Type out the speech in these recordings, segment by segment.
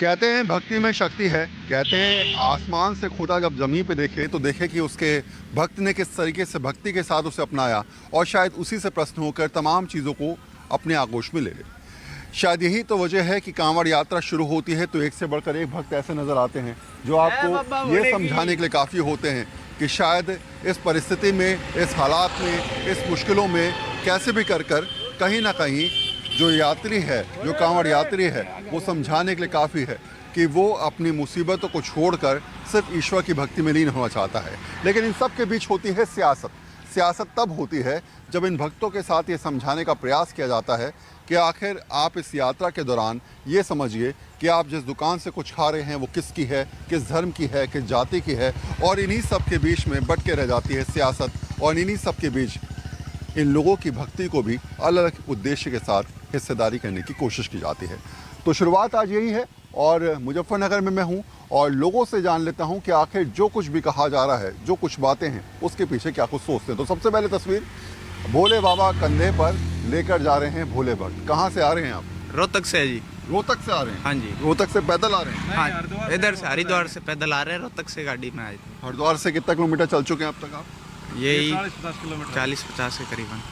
कहते हैं भक्ति में शक्ति है। कहते हैं आसमान से खुदा जब ज़मीन पे देखे तो देखे कि उसके भक्त ने किस तरीके से भक्ति के साथ उसे अपनाया और शायद उसी से प्रश्न होकर तमाम चीज़ों को अपने आगोश में ले ले। शायद यही तो वजह है कि कांवड़ यात्रा शुरू होती है तो एक से बढ़कर एक भक्त ऐसे नज़र आते हैं जो आपको ये समझाने के लिए काफ़ी होते हैं कि शायद इस परिस्थिति में, इस हालात में, इस मुश्किलों में कैसे भी कर कहीं ना कहीं जो यात्री है, जो कांवड़ यात्री है, वो समझाने के लिए काफ़ी है कि वो अपनी मुसीबतों को छोड़कर सिर्फ ईश्वर की भक्ति में लीन होना चाहता है। लेकिन इन सब के बीच होती है सियासत। सियासत तब होती है जब इन भक्तों के साथ ये समझाने का प्रयास किया जाता है कि आखिर आप इस यात्रा के दौरान ये समझिए कि आप जिस दुकान से कुछ खा रहे हैं वो किसकी है, किस धर्म की है, किस जाति की है, और इन्हीं सब के बीच में बट के रह जाती है सियासत। और इन्हीं सब के बीच इन लोगों की भक्ति को भी अलग अलग उद्देश्य के साथ हिस्सेदारी करने की कोशिश की जाती है। तो शुरुआत आज यही है और मुजफ्फरनगर में मैं हूँ और लोगों से जान लेता हूँ कि आखिर जो कुछ भी कहा जा रहा है, जो कुछ बातें हैं, उसके पीछे क्या कुछ सोचते हैं। तो सबसे पहले तस्वीर भोले बाबा कंधे पर लेकर जा रहे हैं भोले भक्त। कहाँ से आ रहे हैं आप? रोहतक से है जी। रोहतक से आ रहे हैं? हाँ जी। रोहतक से पैदल आ रहे हैं? हाँ, इधर से हरिद्वार से पैदल आ रहे हैं, रोहतक से गाड़ी में आए थे। हरिद्वार से कितना किलोमीटर चल चुके हैं अब तक आप? यही 40-50 के करीबन।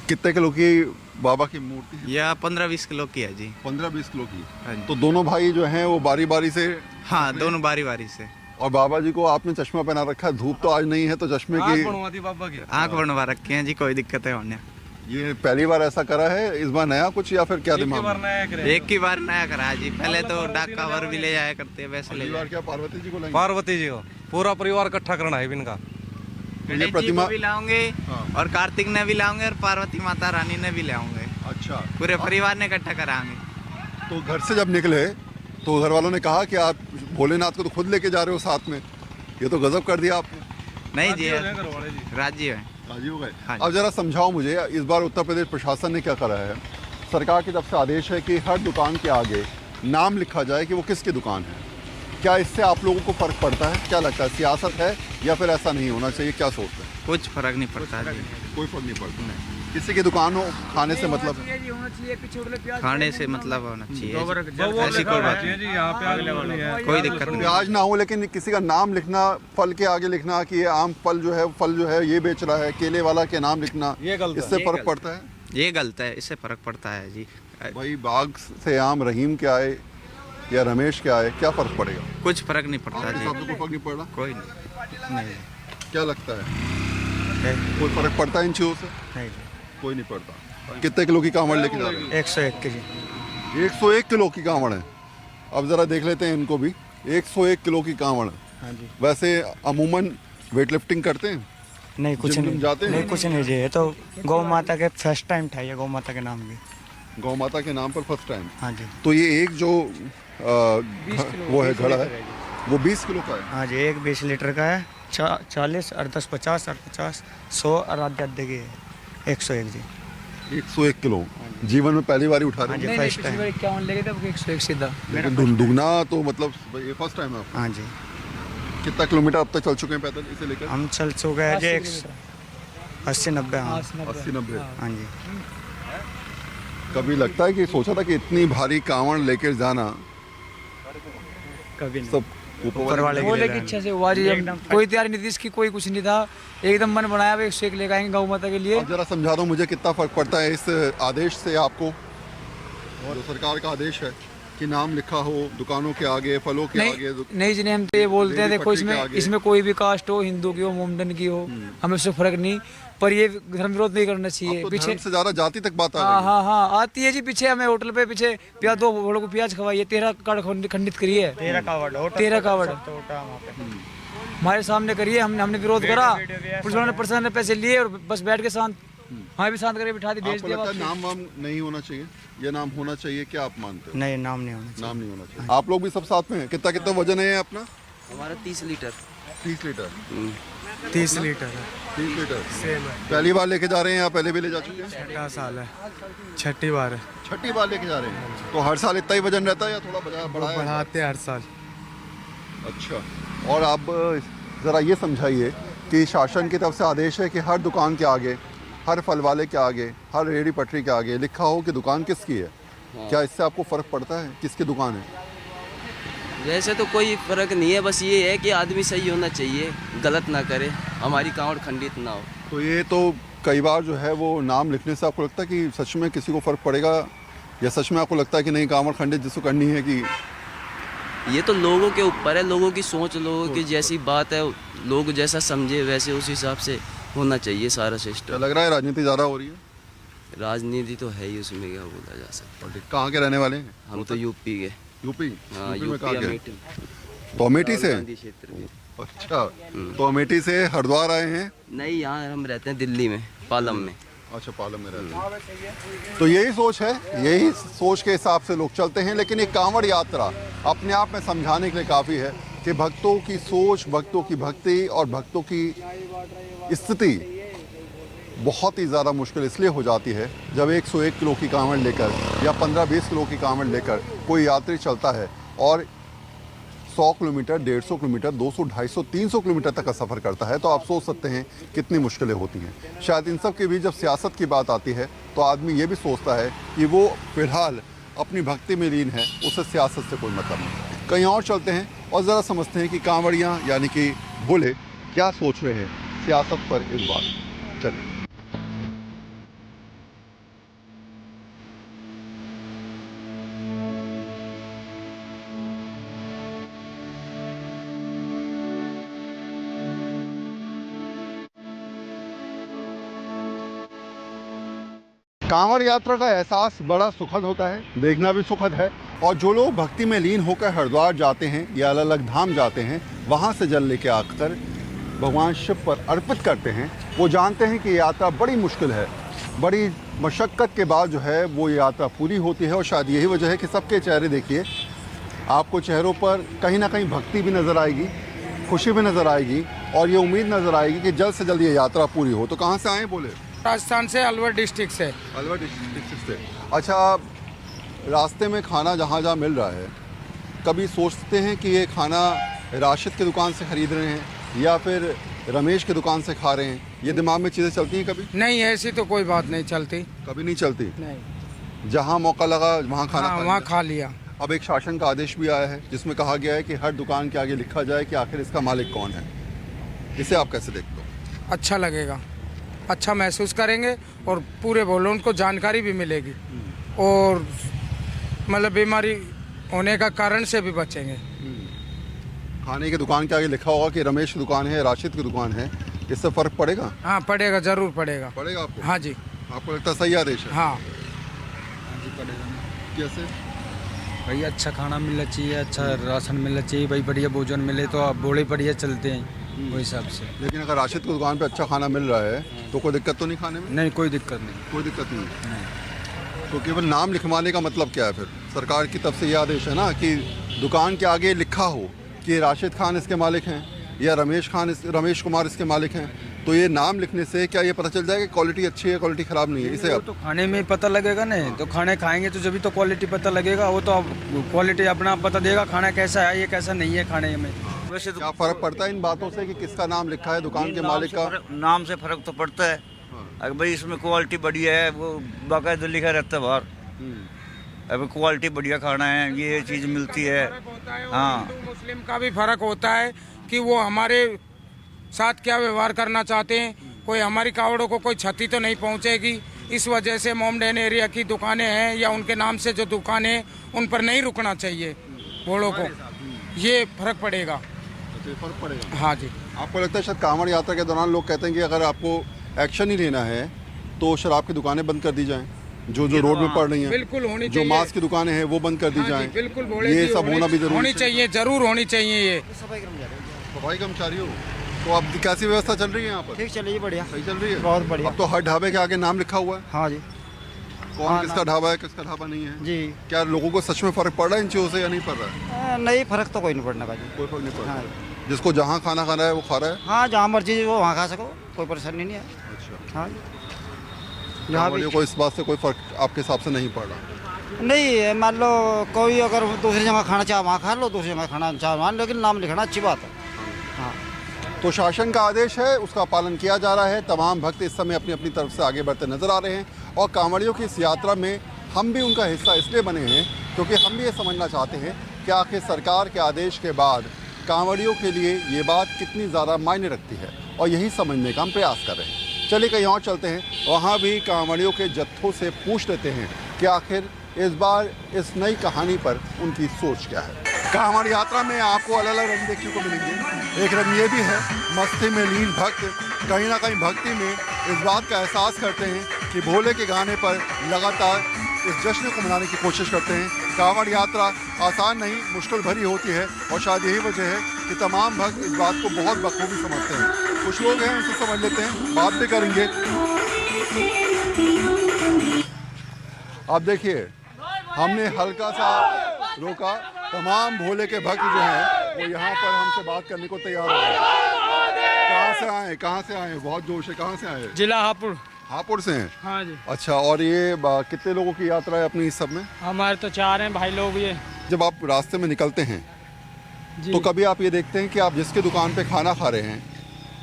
कितने किलो की बाबा की मूर्ति है? यह 15-20 किलो की है जी। 15-20 किलो की। हाँ जी। तो दोनों भाई जो हैं वो बारी बारी से? हाँ, दोनों बारी बारी से। और बाबा जी को आपने चश्मा पहना रखा है, धूप तो आज नहीं है तो चश्मे की आँख बनवा रखी है जी, कोई दिक्कत है होने। ये पहली बार ऐसा करा है, इस बार नया कुछ या फिर क्या दिमाग में? एक ही बार नया करा जी, पहले तो डाक कवर भी ले जाया करते हैं, वैसे ले अगली बार क्या पार्वती जी को लाएंगे? पार्वती जी को पूरा परिवार इकट्ठा करना है इनका। ये प्रतिमा भी लाऊंगे और कार्तिक ने भी लाऊंगे और पार्वती माता रानी ने भी लाऊंगे। अच्छा, पूरे परिवार ने इकट्ठा कराएंगे। तो घर से जब निकले तो घर वालों ने कहा कि आप भोलेनाथ को तो खुद लेके जा रहे हो साथ में, ये तो गजब कर दिया आपने। नहीं जी, राज्य है। राजी हो गए? हाँ। अब जरा समझाओ मुझे, इस बार उत्तर प्रदेश प्रशासन ने क्या करा है? सरकार की तरफ से आदेश है कि हर दुकान के आगे नाम लिखा जाए कि वो किसकी दुकान है। क्या इससे आप लोगों को फर्क पड़ता है? क्या लगता है, सियासत है या फिर ऐसा नहीं होना चाहिए? क्या सोचते हैं? कुछ फर्क नहीं पड़ता जी। कोई फर्क नहीं पड़ता। किसी की दुकान हो, खाने से मतलब, खाने से मतलब होना चाहिए, ऐसी कोई बात नहीं, कोई दिक्कत नहीं। प्याज ना हो लेकिन किसी का नाम लिखना, फल के आगे लिखना कि ये आम फल जो है ये बेच रहा है, केले वाला के नाम लिखना, इससे फर्क पड़ता है? ये गलत है, इससे फर्क पड़ता है जी। भाई बाग से आम रहीम के आए या रमेश के आए, क्या फर्क पड़ेगा? कुछ फर्क नहीं पड़ता जी। आपको कोई फर्क नहीं पड़ रहा? कोई नहीं। क्या लगता है कोई फर्क पड़ता है इन चीज़ों से? नहीं, कोई नहीं पड़ता। कितने किलो की कांवड़ लेके जा रहे हैं? 101 के जी। 101 किलो की कांवड़ है। अब ज़रा देख लेते हैं इनको भी। 101 किलो की कांवड़। हाँ जी। वैसे अमूमन वेट लिफ्टिंग करते हैं? नहीं, कुछ जिम नहीं जाते हैं? नहीं, कुछ नहीं जी। ये तो गौ माता के फर्स्ट टाइम था, ये गौ माता के नाम भी। गौ माता के नाम पर फर्स्ट टाइम। हाँ जी। तो ये एक जो वो है घड़ा है, वो 20 किलो का है? हाँ जी, एक 20 लीटर का है। 40 और 10 50 और 50 100 और आध्यात्मिक की है 101 जी। 101 किलो जीवन में पहली बार ही उठा हाँ रहे जी, हैं? First time. 51 लेके तब 101 सीधा। लेकिन दुगना तो मतलब ये फर्स्ट टाइम है आपका? हाँ जी। कितना किलोमीटर अब तक चल चुके हैं पैदल इसे लेकर? हम चल चुके हैं जी 80-90। हाँ 80-90। हाँ जी। कभी लगता है कि सोचा था कि इतनी भारी कांवड़ लेकर जाना कभी नहीं। सब ऊपर वाले के बोले लिए की इच्छा से हुआ जी। कोई तैयारी नहीं थी इसकी, कोई कुछ नहीं था, एकदम मन बनाया 101 लेके आएंगे गौ माता के लिए। अब जरा समझा दो मुझे कितना फर्क पड़ता है इस आदेश से आपको, और सरकार का आदेश है कि नाम लिखा हो दुकानों के आगे, फलों के आगे। नहीं जी, हम तो ये बोलते हैं, देखो पटरी के आगे। इसमें कोई भी कास्ट हो, हिंदू की हो, मोमडन की हो, हमें उससे फर्क नहीं, पर ये धर्म विरोध नहीं करना अब चाहिए। तो पीछे धर्म से ज्यादा जाति तक बात आ हाँ गई। हाँ हाँ आती है जी। पीछे हमें होटल पे पीछे प्याज 2 घोड़ों को प्याज खवाइए, 13 कार्ड खंडित करिए। 13 कावड़ 13 कावड़ हमारे सामने करिए। हमने विरोध करा, पुलिस वालों ने प्रशासन ने पैसे लिए और बस बैठ के शांत, हमें भी शांत करके बिठा दी, भेज आपको दिया लगता है वापस। नाम वाम नहीं होना चाहिए? ये नाम होना चाहिए, क्या आप मानते हो? नहीं, नाम नहीं होना चाहिए। नाम नहीं होना चाहिए। आप लोग भी सब साथ में हैं? कितना कितना वजन है अपना? हमारा 30 लीटर। 30 लीटर। 30 लीटर है। 30 लीटर पहली बार लेके जा रहे हैं या पहले भी ले जा चुके हैं? 6 साल है, 6ठी बार है। छठी बार लेके जा रहे हैं। तो हर साल इतना ही वजन रहता है या थोड़ा बढ़ाया? बढ़ाते हर साल। अच्छा, और आप ज़रा ये समझाइए कि शासन की तरफ से आदेश है कि हर दुकान के आगे, हर फल वाले के आगे, हर रेहड़ी पटरी के आगे लिखा हो कि दुकान किसकी है। क्या इससे आपको फ़र्क पड़ता है किसकी दुकान है? वैसे तो कोई फ़र्क नहीं है, बस ये है कि आदमी सही होना चाहिए, गलत ना करे, हमारी कांवड़ खंडित ना हो। तो ये तो कई बार जो है वो नाम लिखने से आपको लगता है कि सच में किसी को फ़र्क पड़ेगा, या सच में आपको लगता है कि नहीं कांवड़ खंडित जिसको करनी है कि ये तो लोगों के ऊपर है, लोगों की सोच, लोगों की जैसी बात है, लोग जैसा समझे वैसे उस हिसाब से होना चाहिए सारा क्या सिस्टम। लग रहा है राजनीति ज़्यादा हो रही है? राजनीति तो है ही, उसमें क्या बोला जा सकता है। कहाँ के रहने वाले हैं? हम तो यूपी के। यूपी? हाँ, यूपी में कहाँ के? अमेठी। तो अमेठी से? गांधी क्षेत्र में। अच्छा, तो अमेठी से हरिद्वार आए हैं? नहीं, यहाँ हम रहते हैं दिल्ली में, पालम में। अच्छा, पालम में रहते हैं। तो यही सोच है, यही सोच के हिसाब से लोग चलते हैं। लेकिन एक कांवड़ यात्रा अपने आप में समझाने के लिए काफ़ी है कि भक्तों की सोच, भक्तों की भक्ति और भक्तों की स्थिति बहुत ही ज़्यादा मुश्किल इसलिए हो जाती है जब 101 किलो की कांवड़ लेकर या 15-20 किलो की कांवड़ लेकर कोई यात्री चलता है और 100 किलोमीटर, 150 किलोमीटर, 200, 250, 300 किलोमीटर तक का सफ़र करता है। तो आप सोच सकते हैं कितनी मुश्किलें होती हैं। शायद इन सब के बीच जब सियासत की बात आती है तो आदमी ये भी सोचता है कि वो फ़िलहाल अपनी भक्ति में लीन है, उसे सियासत से कोई मतलब नहीं। कहीं और चलते हैं और ज़रा समझते हैं कि कांवड़ियाँ यानी कि बुले क्या सोच रहे हैं सियासत पर इस बार। चलिए। कांवड़ यात्रा का एहसास बड़ा सुखद होता है, देखना भी सुखद है। और जो लोग भक्ति में लीन होकर हरिद्वार जाते हैं या अलग अलग धाम जाते हैं, वहाँ से जल लेके आकर भगवान शिव पर अर्पित करते हैं, वो जानते हैं कि ये यात्रा बड़ी मुश्किल है, बड़ी मशक्क़त के बाद जो है वो यात्रा पूरी होती है। और शायद यही वजह है कि सबके चेहरे देखिए, आपको चेहरों पर कहीं ना कहीं भक्ति भी नज़र आएगी, खुशी भी नज़र आएगी और ये उम्मीद नज़र आएगी कि जल्द से जल्द ये यात्रा पूरी हो। तो कहाँ से आए बोले? राजस्थान से, अलवर डिस्ट्रिक्ट से। अलवर डिस्ट्रिक्ट से। अच्छा, रास्ते में खाना जहाँ जहाँ मिल रहा है, कभी सोचते हैं कि ये खाना राशिद की दुकान से ख़रीद रहे हैं या फिर रमेश की दुकान से खा रहे हैं? ये दिमाग में चीज़ें चलती हैं कभी? नहीं, ऐसी तो कोई बात नहीं चलती। कभी नहीं चलती? नहीं, जहाँ मौका लगा वहाँ खाना खा वहाँ लिया। खा लिया। अब एक शासन का आदेश भी आया है जिसमें कहा गया है कि हर दुकान के आगे लिखा जाए कि आखिर इसका मालिक कौन है। इसे आप कैसे देखते हो? अच्छा लगेगा, अच्छा महसूस करेंगे और पूरे बोलो उनको जानकारी भी मिलेगी और मतलब बीमारी होने का कारण से भी बचेंगे। खाने की दुकान के आगे लिखा होगा कि रमेश की दुकान है, राशिद की दुकान है, इससे फ़र्क पड़ेगा? हाँ, पड़ेगा, ज़रूर पड़ेगा। पड़ेगा आपको? हाँ जी। आपको लगता है सही आदेश है? हाँ जी, पड़ेगा। कैसे? भाई अच्छा खाना मिलना चाहिए, अच्छा राशन मिलना चाहिए, भाई बढ़िया भोजन मिले तो आप बोले बढ़िया चलते हैं वो हिसाब से। लेकिन अगर राशिद की दुकान पे अच्छा खाना मिल रहा है तो कोई दिक्कत तो नहीं खाने में? नहीं, कोई दिक्कत नहीं। कोई दिक्कत नहीं। तो केवल नाम लिखवाने का मतलब क्या है फिर? सरकार की तरफ से ये आदेश है ना कि दुकान के आगे लिखा हो कि राशिद खान इसके मालिक हैं या रमेश कुमार इसके मालिक हैं, तो ये नाम लिखने से क्या ये पता चल जाएगा कि क्वालिटी अच्छी है, क्वालिटी ख़राब नहीं है? इसे वो आप तो खाने में पता लगेगा ना, तो खाने खाएंगे तो जब तो क्वालिटी पता लगेगा। वो तो क्वालिटी अपना पता देगा, खाना कैसा है, ये कैसा नहीं है खाने में। वैसे तो क्या फ़र्क पड़ता है इन बातों से कि किसका नाम लिखा है दुकान के मालिक का? नाम से फर्क तो पड़ता है। अगर भाई इसमें क्वालिटी बढ़िया है, वो बाकायदा लिखा रहता है बाहर, अब क्वालिटी बढ़िया खाना है, ये चीज़ मिलती है। हाँ, हिंदू मुस्लिम का भी फर्क होता है कि वो हमारे साथ क्या व्यवहार करना चाहते हैं। कोई हमारी कावड़ों को कोई क्षति तो नहीं पहुंचेगी। इस वजह से मोमडैन एरिया की दुकानें हैं या उनके नाम से जो दुकानें, उन पर नहीं रुकना चाहिए घोड़ों को, ये फर्क पड़ेगा। फर्क पड़ेगा। हाँ जी। आपको लगता है शायद कांवड़ यात्रा के दौरान लोग कहते हैं कि अगर आपको एक्शन ही लेना है तो शराब की दुकानें बंद कर दी जाएं, जो रोड में पड़ रही हैं, बिल्कुल होनी जो चाहिए। मांस की दुकानें हैं वो बंद कर दी हाँ जी, जाएं, बिल्कुल बोले ये कि सब होना भी जरूरी होनी चाहिए, जरूर होनी चाहिए। ये सफाई कर्मचारी हो तो अब कैसी व्यवस्था चल रही है यहाँ पर? ठीक चलिए, बढ़िया, सही चल रही है, बहुत बढ़िया। अब तो हर ढाबे के आगे नाम लिखा हुआ है। हाँ जी। कौन किसका ढाबा है, किसका ढाबा नहीं है? जी। क्या लोगों को सच में फर्क पड़ रहा है इन चीज़ों से या नहीं पड़ रहा है? नहीं, फर्क तो कोई नहीं पड़ने का जी। कोई फर्क नहीं पड़ रहा। हाँ। जिसको जहाँ खाना खाना है वो खा रहा है। हाँ, जहाँ मर्जी वो वहाँ खा सको, कोई परेशानी नहीं है। अच्छा, हाँ, यहाँ भी को इस बात से कोई फर्क आपके हिसाब से नहीं पड़ रहा? नहीं। मान लो कोई अगर दूसरी जगह खाना चाहे वहाँ खा लो, दूसरी जगह खाना चाहे वहाँ, लेकिन नाम लिखना अच्छी बात है। हाँ। तो शासन का आदेश है, उसका पालन किया जा रहा है। तमाम भक्त इस समय अपनी अपनी तरफ से आगे बढ़ते नजर आ रहे हैं और कांवड़ियों की इस यात्रा में हम भी उनका हिस्सा इसलिए बने हैं क्योंकि हम भी ये समझना चाहते हैं कि आखिर सरकार के आदेश के बाद कांवड़ियों के लिए ये बात कितनी ज़्यादा मायने रखती है, और यही समझने का हम प्रयास कर रहे हैं। चलिए कहीं और चलते हैं, वहाँ भी कांवड़ियों के जत्थों से पूछ लेते हैं कि आखिर इस बार इस नई कहानी पर उनकी सोच क्या है। कांवड़ यात्रा में आपको अलग अलग रंग देखने को मिलेंगे। एक रंग ये भी है, मस्ती में लीन भक्त कहीं ना कहीं भक्ति में इस बात का एहसास करते हैं कि भोले के गाने पर लगातार इस जश्न को मनाने की कोशिश करते हैं। कांवड़ यात्रा आसान नहीं, मुश्किल भरी होती है, और शायद यही वजह है कि तमाम भक्त इस बात को बहुत बखूबी समझते हैं। कुछ लोग हैं, उनसे समझ लेते हैं, बात भी करेंगे। आप देखिए, हमने हल्का सा रोका, तमाम भोले के भक्त जो हैं वो यहाँ पर हमसे बात करने को तैयार हो गए। कहाँ से आए? बहुत जोश है। कहाँ से आए? जिला हापुड़। हापुड़ से हैं? हाँ जी। अच्छा, और ये कितने लोगों की यात्रा है अपनी इस सब में? हमारे तो 4 हैं भाई लोग ये। जब आप रास्ते में निकलते हैं जी। तो कभी आप ये देखते हैं कि आप जिसके दुकान पे खाना खा रहे हैं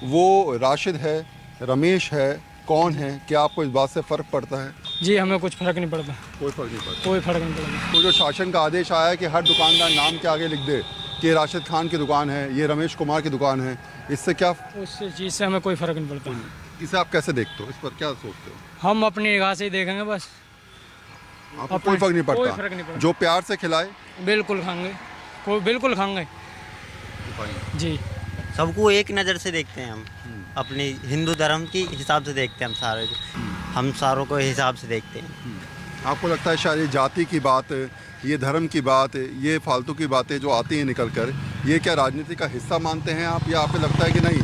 वो राशिद है, रमेश है, कौन है? क्या आपको इस बात से फ़र्क पड़ता है? जी, हमें कुछ फर्क नहीं पड़ता। कोई फ़र्क नहीं पड़ता। कोई फर्क नहीं पड़ता। तो जो शासन का आदेश आया है कि हर दुकानदार नाम के आगे लिख दे कि ये राशिद खान की दुकान है, ये रमेश कुमार की दुकान है, इससे क्या, उस चीज़ से हमें कोई फर्क नहीं पड़ता। इसे आप कैसे देखते हो? इस पर क्या सोचते हो? हम अपनी निगाह से ही देखेंगे बस। आपको कोई फर्क नहीं कोई फर्क नहीं पड़ता? पड़ता। जो प्यार से खिलाए बिल्कुल खाएंगे, कोई बिल्कुल खाएंगे जी। सबको एक नज़र से देखते हैं हम, अपनी हिंदू धर्म की हिसाब से देखते हैं हम सारों को हिसाब से देखते हैं। आपको लगता है शायद ये जाति की बात, ये धर्म की बात, ये फालतू की बातें जो आती हैं निकल कर, ये क्या राजनीति का हिस्सा मानते हैं आप, या आपको लगता है कि नहीं,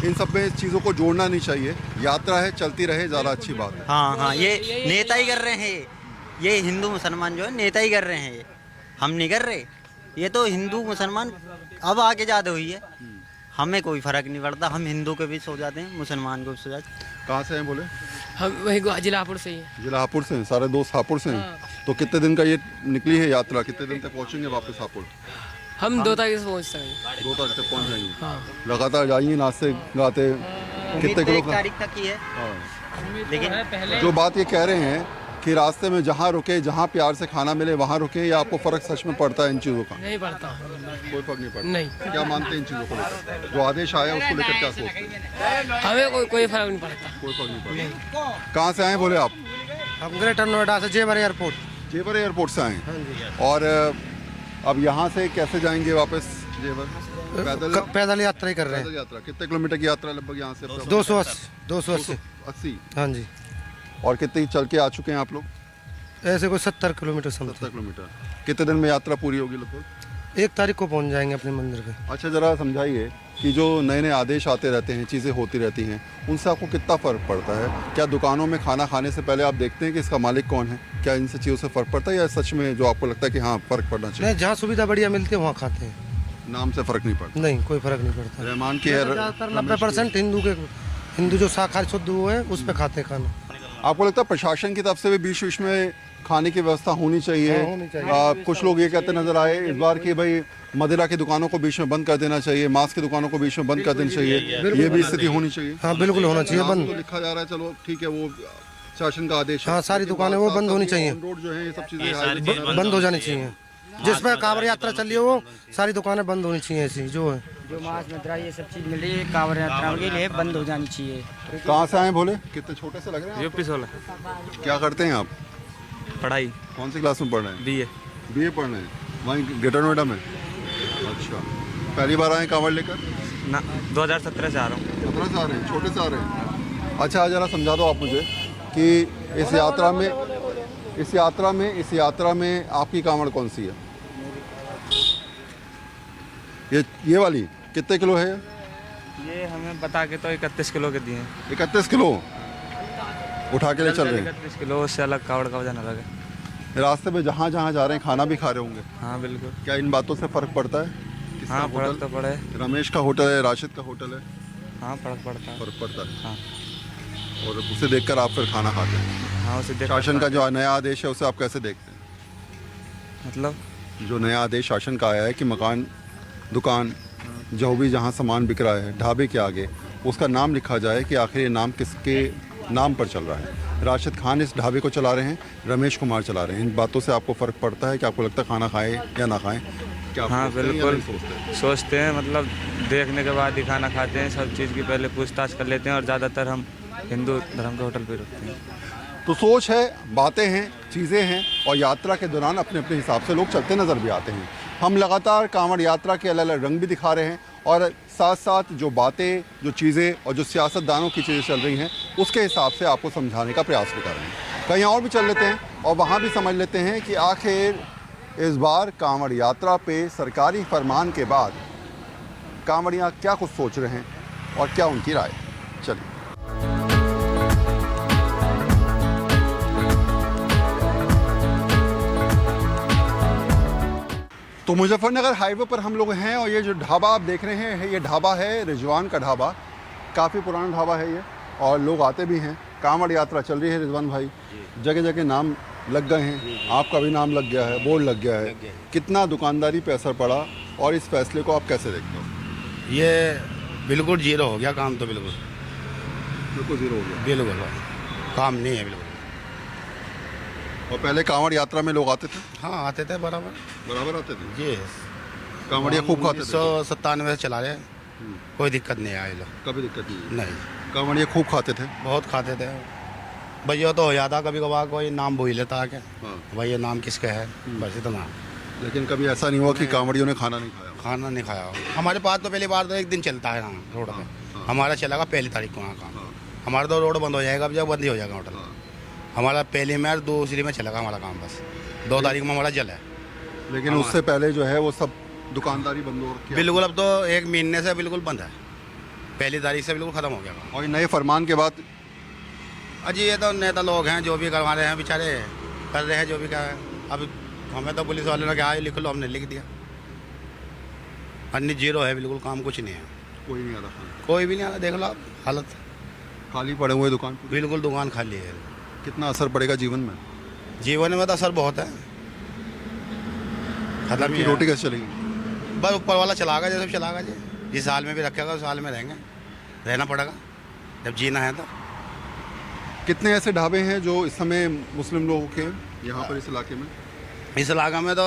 इन सब में चीज़ों को जोड़ना नहीं चाहिए, यात्रा है चलती रहे, ज़्यादा अच्छी बात है? हाँ, ये नेता ही कर रहे हैं, ये हिंदू मुसलमान जो है नेता ही कर रहे हैं, ये हम नहीं कर रहे। ये तो हिंदू मुसलमान अब आगे ज़्यादा हुई है, हमें कोई फ़र्क नहीं पड़ता, हम हिंदू के भी सो जाते हैं, मुसलमान को भी सो जाते हैं। कहाँ से हैं बोले? हम वही जिला हापुड़ से ही हैं। जिला हापुड़ से हैं, सारे दोस्त हापुड़ से हैं। तो कितने दिन का ये निकली है यात्रा, कितने दिन तक पहुँचेंगे वापस हापुड़? हम 2 तारीख से पहुँच सकेंगे। 2 तारीख तक पहुँच जाएंगे। लगातार जाइए, नाचते गाते। कितने किलो 1 तारीख तक ही है, लेकिन जो बात ये कह रहे हैं कि रास्ते में जहाँ रुके, जहाँ प्यार से खाना मिले वहाँ रुके, या आपको फ़र्क सच में पड़ता है इन चीज़ों का? नहीं पड़ता। कोई फर्क नहीं पड़ता? नहीं। क्या मानते हैं इन चीज़ों को लेकर? जो आदेश आया उसको लेकर क्या सोचते हैं? हमें कोई फर्क नहीं पड़ता। कोई फर्क नहीं पड़ता। कहाँ से आए बोले आप? हम ग्रेटर नोएडा से, जेवर एयरपोर्ट। जेवर एयरपोर्ट से आए। और अब यहाँ से कैसे जाएंगे वापस जेवर? पैदल यात्रा ही कर रहे पैदल यात्रा। कितने किलोमीटर की यात्रा लगभग यहाँ से? 280। हाँ जी। और कितनी चल के आ चुके हैं आप लोग? ऐसे कोई 70 किलोमीटर 70 किलोमीटर। कितने दिन में यात्रा पूरी होगी लगभग? 1 तारीख को पहुंच जाएंगे अपने मंदिर पे। अच्छा, ज़रा समझाइए कि जो नए नए आदेश आते रहते हैं, चीज़ें होती रहती हैं, उनसे आपको कितना फ़र्क पड़ता है? क्या दुकानों में खाना खाने से पहले आप देखते हैं कि इसका मालिक कौन है? क्या इनसे चीज़ों से फ़र्क पड़ता है, या सच में जो आपको लगता है कि हाँ फ़र्क पड़ना चाहिए? नहीं, जहाँ सुविधा बढ़िया मिलती है वहाँ खाते हैं, नाम से फ़र्क नहीं पड़ता? नहीं, कोई फ़र्क नहीं पड़ता। रहमान के 90% हिंदू जो शाकाहारी शुद्ध हुए हैं उस पर खाते हैं खाना। आपको लगता है प्रशासन की तरफ से भी बीच बीच में खाने की व्यवस्था होनी चाहिए? हाँ, होनी चाहिए। कुछ लोग ये कहते नजर आए इस बार कि भाई मदिरा की दुकानों को बीच में बंद कर देना चाहिए, मांस की दुकानों को बीच में बंद कर देनी चाहिए, ये भी स्थिति होनी चाहिए? हाँ, बिल्कुल होना चाहिए बंद। तो लिखा जा रहा है, चलो ठीक है, वो शासन का आदेश है। हाँ, सारी दुकानें वो बंद होनी चाहिए, रोड जो है ये सब चीजें बंद हो जानी चाहिए। जिस पर कांवड़ यात्रा चल रही है वो सारी दुकानें बंद होनी चाहिए, ऐसी जो है, जो मांस मदिरा ये सब चीज़ मिल रही है कांवड़ यात्रा के लिए बंद हो जानी चाहिए। कहाँ से आए बोले? कितने छोटे से लग रहे हैं? यूपी 16। क्या करते हैं आप? पढ़ाई कौन सी क्लास में पढ़ रहे हैं? BA। BA पढ़ रहे हैं वहीं ग्रेटर नोएडा में? अच्छा, पहली बार आए कांवड़ लेकर? ना, 2017 से आ रहा हूँ। 17 से आ रहे हैं, छोटे से आ रहे हैं। अच्छा, ज़रा समझा दो आप मुझे कि इस यात्रा में आपकी कांवड़ कौन सी है? ये वाली कितने किलो है? ये हमें बता के तो 31 किलो के दिए हैं। 31 किलो उठा के ले चल रहे हैं? 31 किलो से अलग कावड़ का वजन अलग है। रास्ते में जहाँ जहाँ जा रहे हैं खाना भी खा रहे होंगे? हाँ बिल्कुल। क्या इन बातों से फ़र्क पड़ता है? किसका हाँ, होटल? फर्क तो पड़े। रमेश का होटल है, राशिद का होटल है? हाँ, फर्क पड़ता है। फ़र्क पड़ता है। हाँ। और उसे देखकर आप फिर खाना खाते हैं? हाँ, उसे शासन का जो नया आदेश है उसे आप कैसे देखते हैं? मतलब जो नया आदेश शासन का आया है कि मकान, दुकान, जो भी जहाँ सामान बिक रहा है ढाबे के आगे उसका नाम लिखा जाए कि आखिर ये नाम किसके नाम पर चल रहा है, राशिद खान इस ढाबे को चला रहे हैं, रमेश कुमार चला रहे हैं। इन बातों से आपको फ़र्क पड़ता है कि आपको लगता है खाना खाएं या ना खाएं? क्या आप हाँ सोचते हैं या बिल्कुल नहीं सोचते हैं? सोचते हैं, मतलब देखने के बाद ही खाना खाते हैं। सब चीज़ की पहले पूछताछ कर लेते हैं और ज़्यादातर हम हिंदू धर्म के होटल पे रुकते हैं। तो सोच है, बातें हैं, चीज़ें हैं, और यात्रा के दौरान अपने अपने हिसाब से लोग चलते नज़र भी आते हैं। हम लगातार कांवड़ यात्रा के अलग अलग रंग भी दिखा रहे हैं और साथ साथ जो बातें, जो चीज़ें और जो सियासतदानों की चीज़ें चल रही हैं उसके हिसाब से आपको समझाने का प्रयास भी कर रहे हैं। कहीं और भी चल लेते हैं और वहाँ भी समझ लेते हैं कि आखिर इस बार कांवड़ यात्रा पे सरकारी फरमान के बाद कांवड़ियाँ क्या कुछ सोच रहे हैं और क्या उनकी राय। चलिए। तो मुजफ्फरनगर हाईवे पर हम लोग हैं और ये जो ढाबा आप देख रहे हैं, ये ढाबा है रिजवान का ढाबा। काफ़ी पुराना ढाबा है ये और लोग आते भी हैं। कांवड़ यात्रा चल रही है रिजवान भाई, जगह जगह नाम लग गए हैं, आपका भी नाम लग गया है, बोर्ड लग गया है। कितना दुकानदारी पे असर पड़ा और इस फैसले को आप कैसे देखते हो? ये बिल्कुल जीरो हो गया काम, तो बिल्कुल ज़ीरो हो गया, बिल्कुल काम नहीं है बिल्कुल। और पहले कांवड़ यात्रा में लोग आते थे? हाँ आते थे, बराबर आते थे जी। कांवड़िया खूब खाते थे? 1997 से चला रहे, कोई दिक्कत नहीं आया लोग, कभी दिक्कत नहीं? नहीं। कांवड़िया खूब खाते थे? बहुत खाते थे भैया, तो हो जाता कभी कभार कोई नाम भूल लेता आके, भाई ये नाम किसका है, बस इतना। लेकिन कभी ऐसा नहीं हुआ कि कांवड़ियों ने खाना नहीं खाया? खाना नहीं खाया हमारे पास तो पहली बार तो एक दिन चलता है ना रोड पे, हमारा चलेगा 1 तारीख को वहाँ काम। हमारा तो रोड बंद हो जाएगा, अब जब बंद ही हो जाएगा होटल। हमारा पहली में और दूसरी में चलेगा हमारा काम, बस 2 तारीख में हमारा जल है। लेकिन उससे पहले जो है वो सब दुकानदारी बंद हो रखी है? बिल्कुल, अब तो 1 महीने से बिल्कुल बंद है, 1 तारीख से बिल्कुल ख़त्म हो गया। और ये नए फरमान के बाद अजी ये तो नेता लोग हैं जो भी करवा रहे हैं, बेचारे कर रहे हैं जो भी क्या है। अब हमें तो पुलिस वाले ने कहा लिख लो, हमने लिख दिया। अन्य जीरो है बिल्कुल, काम कुछ नहीं है, कोई नहीं आता खाना? कोई भी नहीं आता, देख लो आप हालत, खाली पड़े हुए दुकान? बिल्कुल दुकान खाली है। कितना असर पड़ेगा जीवन में? जीवन में तो असर बहुत है, खत्म की रोटी कैसे चलेगी? बस ऊपर वाला चलाएगा, जैसे चलाएगा जी, जिस हाल में भी रखेगा उस हाल में रहेंगे, रहना पड़ेगा जब जीना है तो। कितने ऐसे ढाबे हैं जो इस समय मुस्लिम लोगों के यहाँ पर इस इलाके में? इस इलाका में तो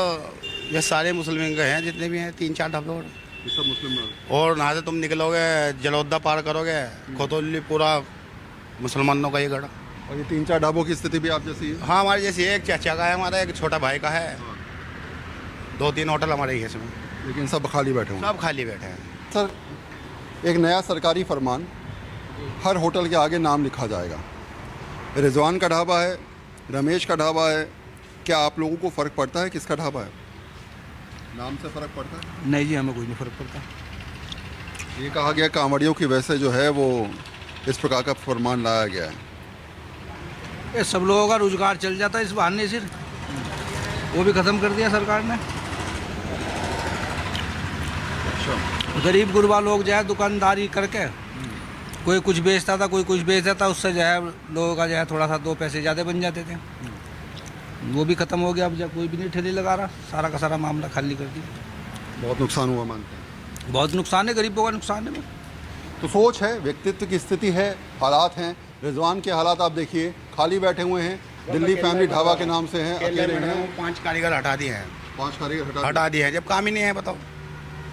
ये सारे मुस्लिम के हैं, जितने भी हैं 3-4 ढाबे और ये सब मुस्लिम। और यहाँ से तुम निकलोगे जलोदा पार करोगे, खोतोली पूरा मुसलमानों का ये गढ़। और ये 3-4 ढाबों की स्थिति भी आप जैसी है? हाँ हमारी जैसी है, एक चाचा का है हमारा, एक छोटा भाई का है, 2-3 होटल हमारे ही है इसमें, लेकिन सब खाली बैठे हुए? सब खाली बैठे हैं सर, एक नया सरकारी फरमान, हर होटल के आगे नाम लिखा जाएगा। रिजवान का ढाबा है, रमेश का ढाबा है, क्या आप लोगों को फ़र्क पड़ता है किसका ढाबा है? नाम से फ़र्क पड़ता है? नहीं जी, हमें कोई नहीं फ़र्क पड़ता। ये कहा गया कांवड़ियों की वजह से जो है वो इस प्रकार का फरमान लाया गया है। ये सब लोगों का रोजगार चल जाता है इस बहाने से, वो भी ख़त्म कर दिया सरकार ने। गरीब गुरबा लोग जो है दुकानदारी करके, कोई कुछ बेचता था, कोई कुछ बेचता था, उससे जो है लोगों का जो है थोड़ा सा 2 पैसे ज़्यादा बन जाते थे, वो भी ख़त्म हो गया। अब जब कोई भी नहीं ठेली लगा रहा, सारा का सारा मामला खाली कर दिया। बहुत नुकसान हुआ मानते हैं? बहुत नुकसान है, गरीबों का नुकसान है। तो सोच है, व्यक्तित्व की स्थिति है, हालात हैं। रिजवान के हालात आप देखिए, खाली बैठे हुए हैं, दिल्ली फैमिली ढाबा के नाम से हैं, अकेले हैं। 5 कारीगर हटा दिए हैं, 5 कारीगर हटा दिए हैं, जब काम ही नहीं है बताओ।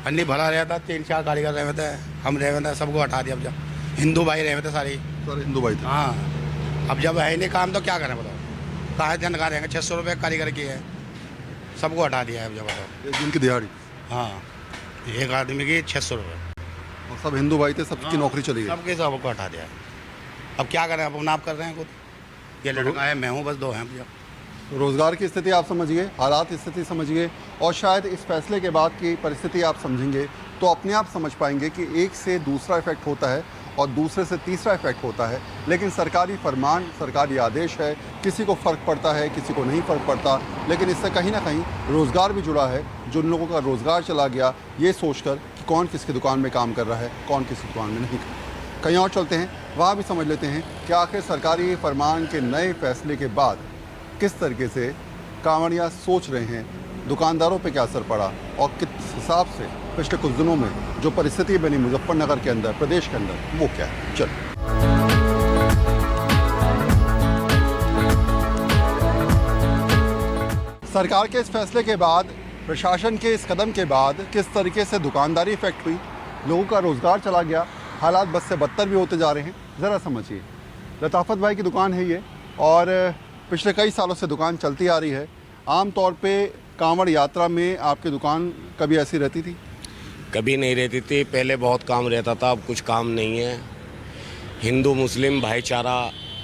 अन्नी भरा रहता, 3-4 कारीगर रहे थे, हम रहे थे, सबको हटा दिया। अब जब हिंदू भाई रहे थे सारे हिंदू भाई थे, हाँ, अब जब है नहीं काम तो क्या करें बताओ, कहाँ जन कहाँ रहेंगे। 600 रुपये कारीगर की है, सबको हटा दिया है अब जब बताओ। एक दिन की दिहाड़ी? हाँ, एक आदमी की 600 रुपये, और सब हिंदू भाई थे, सबकी नौकरी चली गई? सबके सबको हटा दिया। अब क्या करें, अब नाप कर रहे हैं खुद, ये लड़का है, मैं हूँ, बस 2 हैं भैया। रोज़गार की स्थिति आप समझिए, हालात की स्थिति समझिए, और शायद इस फैसले के बाद की परिस्थिति आप समझेंगे तो अपने आप समझ पाएंगे कि एक से दूसरा इफेक्ट होता है और दूसरे से तीसरा इफेक्ट होता है। लेकिन सरकारी फरमान, सरकारी आदेश है, किसी को फ़र्क पड़ता है, किसी को नहीं फ़र्क पड़ता, लेकिन इससे कहीं ना कहीं रोज़गार भी जुड़ा है। जिन लोगों का रोज़गार चला गया ये सोचकर कि कौन किसकी दुकान में काम कर रहा है, कौन किसकी दुकान में नहीं कर। कहीं और चलते हैं, वहाँ भी समझ लेते हैं कि आखिर सरकारी फरमान के नए फैसले के बाद किस तरीके से कांवड़िया सोच रहे हैं, दुकानदारों पे क्या असर पड़ा और किस हिसाब से पिछले कुछ दिनों में जो परिस्थिति बनी मुजफ्फरनगर के अंदर, प्रदेश के अंदर, वो क्या है। चलो। सरकार के इस फैसले के बाद, प्रशासन के इस कदम के बाद किस तरीके से दुकानदारी इफेक्ट हुई, लोगों का रोज़गार चला गया, हालात बद से बदतर भी होते जा रहे हैं। ज़रा समझिए, लताफ़त भाई की दुकान है ये और पिछले कई सालों से दुकान चलती आ रही है। आम तौर पे कांवड़ यात्रा में आपकी दुकान कभी ऐसी रहती थी? कभी नहीं रहती थी, पहले बहुत काम रहता था, अब कुछ काम नहीं है। हिंदू मुस्लिम भाईचारा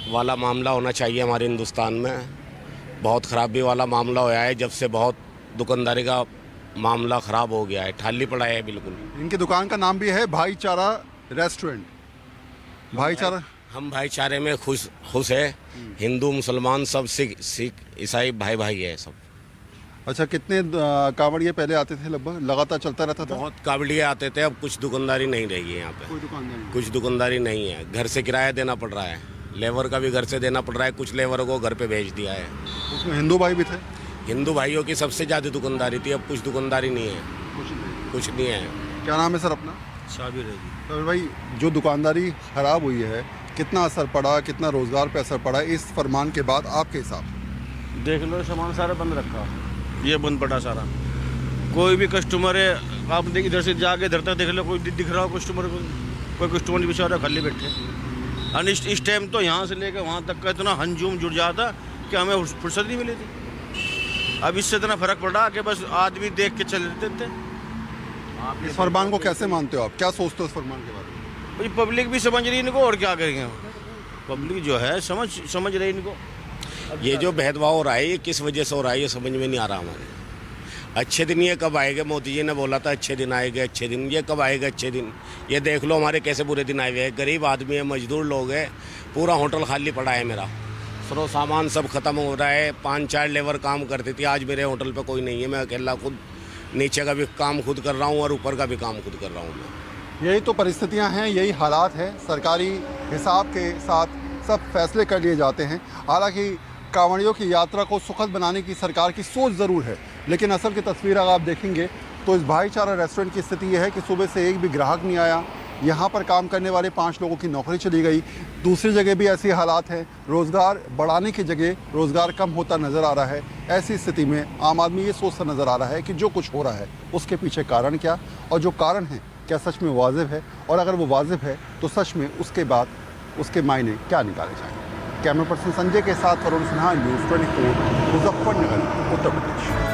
वाला मामला होना चाहिए हमारे हिंदुस्तान में। बहुत ख़राबी वाला मामला होया है जब से बहुत दुकानदारी का मामला ख़राब हो गया है, ठाली पड़ा है बिल्कुल। इनकी दुकान का नाम भी है भाईचारा रेस्टोरेंट। भाईचारा, हम भाईचारे में खुश है। हिंदू मुसलमान सब सिख ईसाई भाई भाई है सब। अच्छा, कितने कांवड़िए पहले आते थे? लगभग लगातार चलता रहता था? बहुत कावड़िए आते थे, अब कुछ दुकानदारी नहीं रही है यहाँ पे। कोई दुकानदारी? कुछ दुकानदारी नहीं है। घर से किराया देना पड़ रहा है, लेबर का भी घर से देना पड़ रहा है, कुछ लेबरों को घर पे भेज दिया है। उसमें हिंदू भाई भी थे? हिंदू भाइयों की सबसे ज़्यादा दुकानदारी थी, अब कुछ दुकानदारी नहीं है, कुछ नहीं है। क्या नाम है सर अपना? शाबिर है जी। तो भाई, जो दुकानदारी खराब हुई है, कितना असर पड़ा, कितना रोजगार पे असर पड़ा इस फरमान के बाद आपके हिसाब से? देख लो, सामान सारा बंद रखा, ये बंद पड़ा सारा। कोई भी कस्टमर है, आप देख इधर से जाके इधर तक देख लो, कोई दिख रहा हो कस्टमर को? कोई कस्टमर नहीं, बेचारा खाली बैठे। और इस टाइम तो यहाँ से लेकर वहाँ तक का इतना हंजूम जुड़ जाता कि हमें फुर्सत नहीं मिली थी। अब इससे इतना फर्क पड़ा कि बस आदमी देख के चल देते थे। इस फरमान को कैसे मानते हो आप? क्या सोचते हो इस फरमान के बारे में? भाई पब्लिक भी समझ रही है इनको, और क्या करेंगे? पब्लिक जो है समझ रही है इनको। ये जो भेदभाव हो रहा है ये किस वजह से हो रहा है, ये समझ में नहीं आ रहा हमारे। अच्छे दिन ये कब आएंगे? मोदी जी ने बोला था अच्छे दिन आएंगे, अच्छे दिन। ये कब आएगा अच्छे दिन? ये देख लो हमारे कैसे बुरे दिन आए हुए हैं। गरीब आदमी है, मजदूर लोग हैं, पूरा होटल खाली पड़ा है मेरा। सरो सामान सब खत्म हो रहा है। 5-4 लेबर काम करती थी, आज मेरे होटल पे कोई नहीं है। मैं अकेला खुद नीचे का भी काम खुद कर रहा हूँ और ऊपर का भी काम खुद कर रहा हूँ मैं। यही तो परिस्थितियां हैं, यही हालात हैं। सरकारी हिसाब के साथ सब फैसले कर लिए जाते हैं। हालांकि कांवड़ियों की यात्रा को सुखद बनाने की सरकार की सोच ज़रूर है, लेकिन असल की तस्वीर अगर आप देखेंगे तो इस भाईचारा रेस्टोरेंट की स्थिति यह है कि सुबह से एक भी ग्राहक नहीं आया। यहाँ पर काम करने वाले 5 लोगों की नौकरी चली गई। दूसरी जगह भी ऐसी हालात हैं, रोज़गार बढ़ाने की जगह रोज़गार कम होता नज़र आ रहा है। ऐसी स्थिति में आम आदमी ये सोचता नज़र आ रहा है कि जो कुछ हो रहा है उसके पीछे कारण क्या, और जो कारण है क्या सच में वाजिब है, और अगर वो वाजिब है तो सच में उसके बाद उसके मायने क्या निकाले जाएंगे। कैमरा पर्सन संजय के साथ वरुण सिन्हा, न्यूज़ 24, मुजफ्फरनगर, उत्तर प्रदेश।